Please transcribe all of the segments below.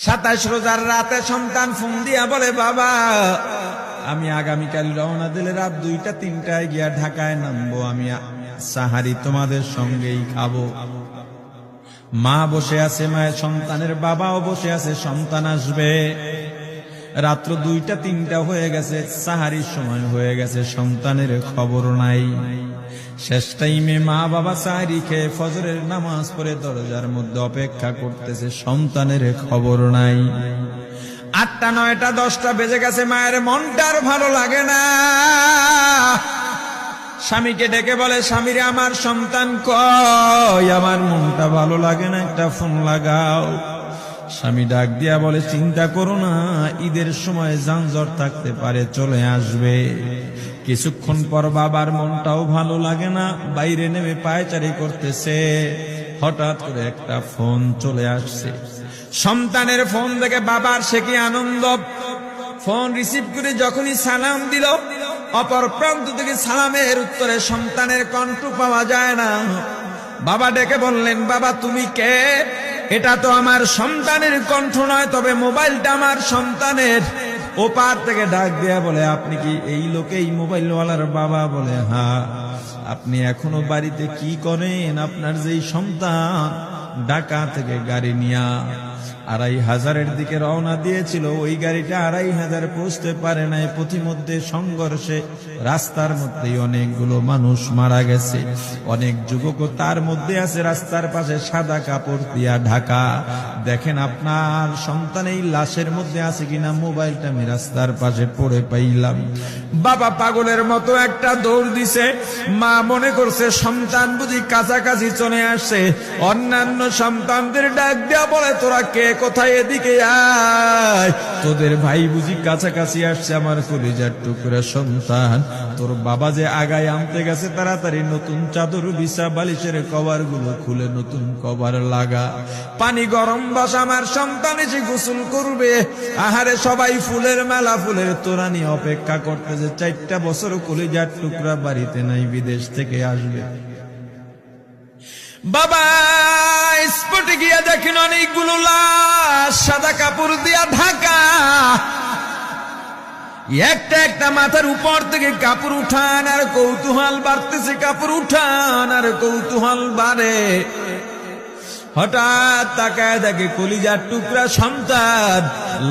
27 রোজার রাতে সন্তান ফোন দিয়া বলে, বাবা আমি আগামীকাল রওনা দিলে রাত 2টা-3টায় গিয়া ঢাকায় নামবো, আমি সাহারি তোমাদের সঙ্গেই খাবো। মা বসে আছে, মায়ের সন্তানের বাবাও বসে আছে, সন্তান আসবে। রাত্র 2টা-3টা হয়ে গেছে, সাহারির সময় হয়ে গেছে, সন্তানের খবর নাই। শেষ টাইমে মা বাবা সাহারি খেয়ে ফজরের নামাজ পড়ে দরজার মধ্যে অপেক্ষা করতেছে, সন্তানের খবর নাই। 8টা, 9টা, 10টা বেজে গেছে, মায়ের মনটার ভালো লাগে না। স্বামীকে ডেকে বলে, স্বামীরে আমার সন্তান কই, আমার মনটা ভালো লাগে না, একটা ফোন লাগাও। স্বামী ডাক দিয়া বলে, চিন্তা করো না, ঈদের সময় যানজট থাকতে পারে, চলে আসবে। কিছুক্ষণ পর বাবার মনটাও ভালো লাগে না, বাইরে নেমে পায়চারি করতেছে। হঠাৎ করে একটা ফোন চলে আসছে। সন্তানের ফোন দেখে বাবার সে কি আনন্দ। ফোন রিসিভ করে যখনই সালাম দিল, অপর প্রান্ত থেকে সালামের উত্তরে সন্তানের কণ্ঠ পাওয়া যায় না। বাবা ডেকে বললেন, বাবা তুমি কে? এটা তো আমার সন্তানের কণ্ঠ নয়, তবে মোবাইলটা আমার সন্তানের। ওপার থেকে ডাক দেয়া বলে, আপনি কি এই লোকেই মোবাইলওয়ালার বাবা? বলে, হ্যাঁ। আপনি এখনো বাড়িতে কি করেন? আপনার যেই সন্তান ঢাকা থেকে গাড়ি নিয়া 2500-এর দিকে রওনা দিয়েছিল, ওই গাড়িটা 2500 পৌঁছতে পারে নাই। পথিমধ্যে সংঘর্ষে রাস্তার মধ্যেই অনেকগুলো মানুষ মারা গেছে, অনেক যুবকও তার মধ্যে আছে। রাস্তার পাশে সাদা কাপড় দিয়া ঢাকা। দেখেন আপনার সন্তান এই লাশের মধ্যে আছে কিনা। মোবাইলটা আমি রাস্তার পাশে পড়ে পাইলাম। বাবা পাগলের মতো একটা দৌড় দিছে। মা মনে করছে সন্তান বুঝি কাছাকাছি চলে আসছে। অন্যান্য সন্তানদের ডাক দেয়া বলে, তোরা কে, কোথায়, এদিকে আয়, তোদের ভাই বুঝি কাছাকাছি আসছে। আমার কলিজার টুকরা সন্তান, তোর বাবা যে আগায় আনতে গেছে, তাড়াতাড়ি নতুন চাদর বিছা, বালিশের কভার গুলো খুলে নতুন কভার লাগা, পানি গরম বসা, আমার সন্তান এসে গোসল করবে। আহারে সবাই ফুলের মেলা, ফুলের তোড়া নিয়ে অপেক্ষা করতেছে। 4টা বছর কলিজার টুকরা বাড়িতে নাই, বিদেশ থেকে আসবে। বাবা স্পটে গিয়া দেখেন অনেকগুলো লাশ সাদা কাপড় দিয়া ঢাকা। একটা একটা মাথার উপর থেকে কাপড় উঠান আর কৌতূহল বাড়তেছে, কাপড় উঠান আর কৌতূহল বাড়ে। হঠাৎ তাকায় দেখে কলিজার টুকরা সন্তান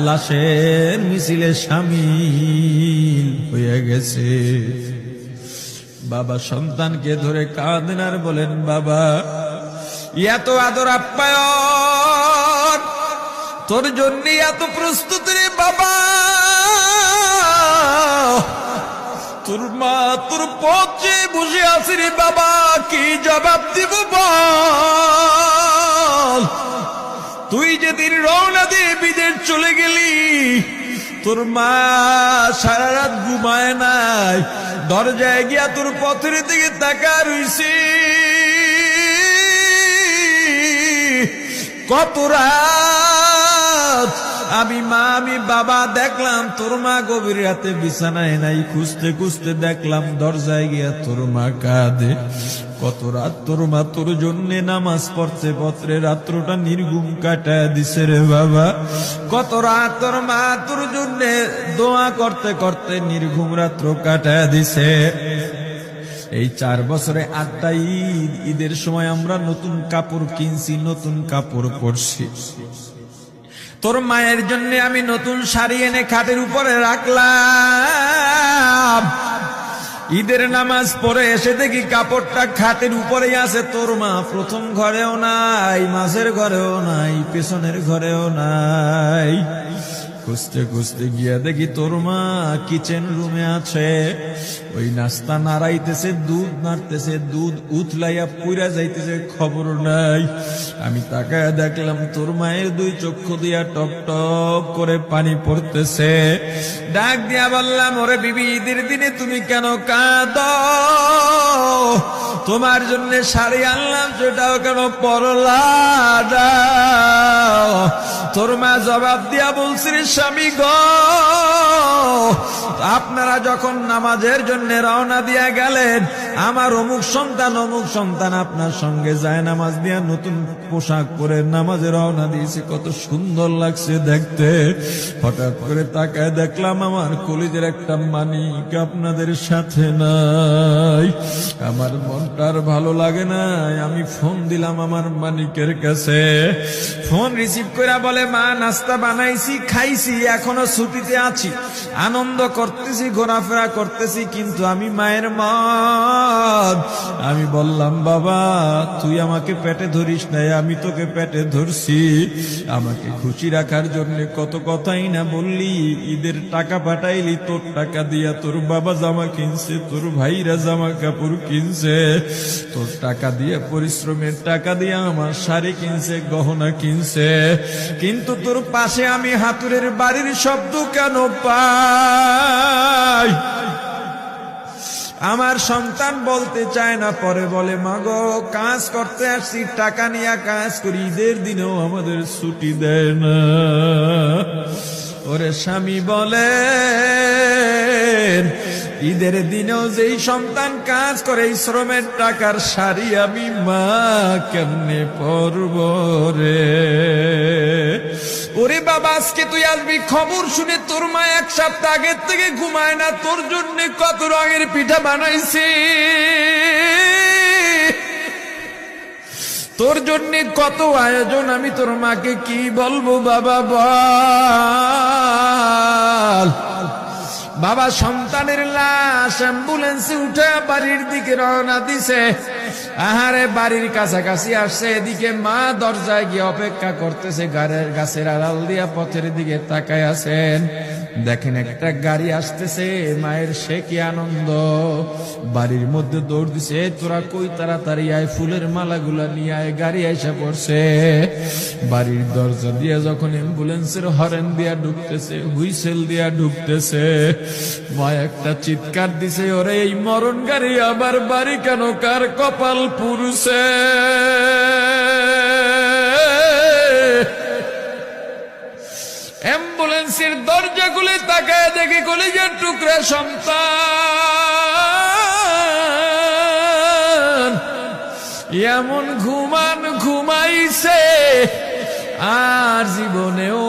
লাশের মিছিলে শামিল হয়ে গেছে। বাবা সন্তানকে ধরে কাঁদেন আর বলেন, বাবা এত আদর আপ্যায়ন তোর জন্য, এত প্রস্তুতি রে বাবা। তোর মা তোর পথে বসে আছে রে বাবা, কি জবাব দিব বল? তুই যেদিন রওনা দিয়ে বিদেশ চলে গেলি, তোর মা সারা রাত ঘুমায় নাই, দরজায় গিয়া তোর পথের দিকে তাকা রইছি। কত রাত আমি মা আমি বাবা দেখলাম, তোর মা গভীর রাতে বিছানায় নাই। খুঁজতে খুঁজতে দেখলাম দরজায় গিয়া তোর মা কাঁদে। কত রাত তোর মা তোর জন্য নামাজ পড়তে পত্রে রাত্রটা নির্ঘুম কাটায় দিছে রে বাবা। কত রাত তোর মা তোর জন্য দোয়া করতে করতে নির্ঘুম রাত্র কাটায় দিছে। এই 4 বছরে 8টা ঈদ, ঈদের সময় আমরা নতুন কাপড় কিনছি, নতুন কাপড় পরছি। তোর মায়ের জন্য আমি নতুন শাড়ি এনে খাটের উপরে রাখলাম। ঈদের নামাজ পড়ে এসে দেখি কাপড়টা খাটের উপরেই আছে। তোর মা প্রথম ঘরেও নাই, মাঝের ঘরেও নাই, পেছনের ঘরেও নাই। খুঁজতে খুঁজতে গিয়া দেখি তোর মা কিচেন রুমে আছে। ওই নাস্তা নাড়াইতেছে, দুধ নাড়তেছে, দুধ উথলাইয়া পুইরা যাইতেছে, খবর নাই। আমি তাকায় দেখলাম তোর মায়ের 2 চক্ষু দিয়া টপ টপ করে পানি পড়তেছে। ডাক দিয়া বললাম, ওরে বিবি, ঈদের দিনে তুমি কেন কাঁদো? তোমার জন্য শাড়ি আনলাম, সেটাও কেন পরলা না? তোর মা জবাব দিয়া বলছি, স্বামী গো, আপনার আপনারা যখন নামাজের জন্য রওনা দিয়া গেলেন, আমার অমুক সন্তান আপনার সঙ্গে যায় নামাজ দিয়া নতুন পোশাক পরে নামাজে রওনা দিয়েছে, কত সুন্দর লাগছে দেখতে। হঠাৎ করে তাকায় দেখলাম আমার কলিজের একটা মানিক আপনাদের সাথে নাই। আমার মনটার ভালো লাগে নাই। আমি ফোন দিলাম আমার মানিকের কাছে। ফোন রিসিভ করে বলে, মা নাস্তা বানাইছি, খাইছি, এখনো ছুটিতে আছি, আনন্দ করতেছি, ঘোরাফেরা করতেছি, কিন্তু আমি মায়ের মন। আমি বললাম, বাবা তুই আমাকে পেটে ধরিস নাই, আমি তোকে পেটে ধরছি। আমাকে খুশি রাখার জন্য কত কথাই না বললি। ঈদের টাকা পাঠাইলি, তোর টাকা দিয়া তোর বাবা জামা কিনছে, তোর ভাইরা জামা কাপড় কিনছে, তোর টাকা দিয়ে পরিশ্রমের টাকা দিয়ে আমার শাড়ি কিনছে, গহনা কিনছে, কিন্তু তোর পাশে আমি হাতুড়ের বাড়ির শব্দ কেন পাই? আমার সন্তান বলতে চায় না, পরে বলে, মাগো কাজ করতে আসছি, টাকা নিয়ে কাজ করি, ঈদের দিনেও আমাদের ছুটি দেয় না। ওরে স্বামী বলে, ঈদের দিনেও যেই সন্তান কাজ করে, এই শ্রমের টাকার শাড়ি আমি মা কেমনে পরব রে? ওরে বাবা, আজকে তুই আসবি, খবর শুনে তোর মা এক সপ্তাহ আগের থেকে ঘুমায় না, তোর জন্য কত রঙের পিঠা বানাইছি, তোর জন্য কত আয়োজন, আমি তোর মাকে কি বলবো বাবা বল। বাবা সন্তানের লাশ অ্যাম্বুলেন্সে উঠে বাড়ির দিকে রওনা দিছে। আহারে বাড়ির কাছাকাছি আসছে, এদিকে মা দরজায় গিয়ে অপেক্ষা করতেছে, গাছের আড়াল দিয়া পথের দিকে তাকায় আছেন। দেখেন একটা গাড়ি আসতেছে, মায়ের সে কি আনন্দ, বাড়ির মধ্যে দৌড় দিছে, তোরা কই তাড়াতাড়ি আয়, ফুলের মালাগুলা নিয়ে আয়, গাড়ি এসে পড়ছে। বাড়ির দরজা দিয়ে যখন অ্যাম্বুলেন্সের হরেন দিয়া ঢুকতেছে, হুইসেল দিয়া ঢুকতেছে, মা একটা চিৎকার দিছে, ওরে এই মরণ গাড়ি আবার বাড়ি কেন, কার কপাল পুরুষে? অ্যাম্বুলেন্সের দরজা খুলে তাকায় দেখে কলিজার টুকরা সন্তান এমন ঘুমাইছে, আর জীবনেও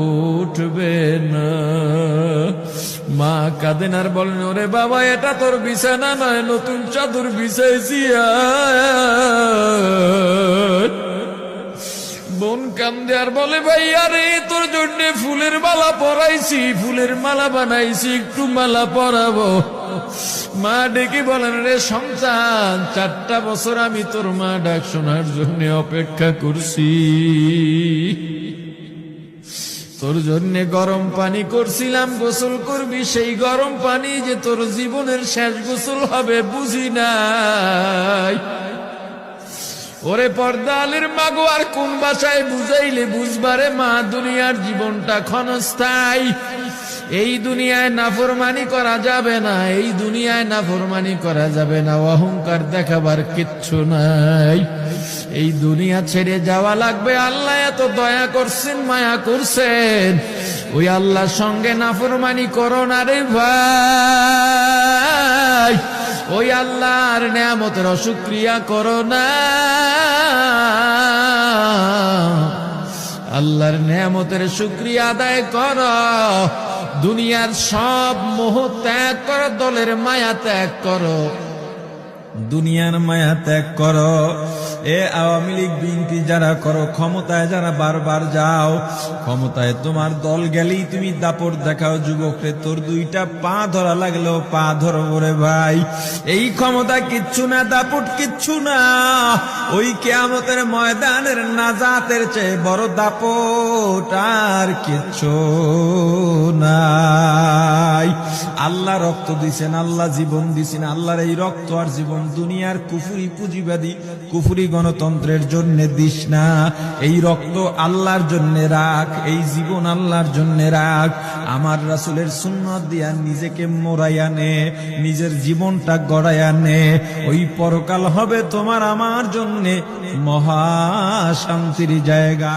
উঠবে না। মা কাঁদেন আর বলেন, ওরে বাবা এটা তোর বিছানা নয়, নতুন চাদর বিছাইছি। বোন কান্দে আর বলে, ভাই আরে তোর জন্য ফুলের মালা পরাইছি, ফুলের মালা বানাইছি, একটু মালা পরাবো। মা ডেকে বলেন, রে সন্তান, 4টা বছর আমি তোর মা ডাক শোনার জন্য অপেক্ষা করছি, তোর জন্য গরম পানি করছিলাম, গোসল করবি, সেই গরম পানি যে তোর জীবনের শেষ গোসল হবে বুঝি নাই। ওরে পর্দালের মাগো, আর কোন ভাষায় বুঝাইলে বুঝবারে মা, দুনিয়ার জীবনটা ক্ষণস্থায়ী, এই দুনিয়ায় নাফরমানি করা যাবে না, এই দুনিয়ায় নাফরমানি করা যাবে না, অহংকার দেখাবার কিচ্ছু নাই, এই দুনিয়া ছেড়ে যাওয়া লাগবে। আল্লাহ এত দয়া করছেন, মায়া করছেন, ওই আল্লাহর সঙ্গে নাফরমানি করো না রে ভাই, ওই আল্লাহর নেয়ামতের অশুকরিয়া করো না, আল্লাহর নেয়ামতের শুকরিয়া আদায় করো, দুনিয়ার সব মোহ ত্যাগ করো, দলের মায়া ত্যাগ করো, দুনিয়ার মায়া ত্যাগ করো। এ আওয়ামী লীগ বিএনপি যারা করো, ক্ষমতায় যারা বারবার যাও, ক্ষমতায় তোমার দল গেলেই তুমি দাপট দেখাও, যুবকরে তোর 2টা পা ধরা লাগলেও পা ধরো রে ভাই, এই ক্ষমতা কিচ্ছু না, দাপট কিচ্ছু না, ওই কিয়ামতের ময়দানের নাজাতের চেয়ে বড় দাপট আর কিচ্ছু নাই। আল্লাহ রক্ত দিছেন, আল্লাহ জীবন দিছেন, আল্লাহর এই রক্ত আর জীবন দুনিয়ার কুফরি পুঁজিবাদী কুফরি গণতন্ত্রের জন্য দিস না, এই রক্ত আল্লাহর জন্য রাখ, এই জীবন আল্লাহর জন্য রাখ। আমার রাসূলের সুন্নাত দিয়া নিজেকে মোড়াইয়া নে, নিজের জীবনটা গড়াইয়া নে, ওই পরকাল হবে তোমার আমার জন্য মহা শান্তির জায়গা।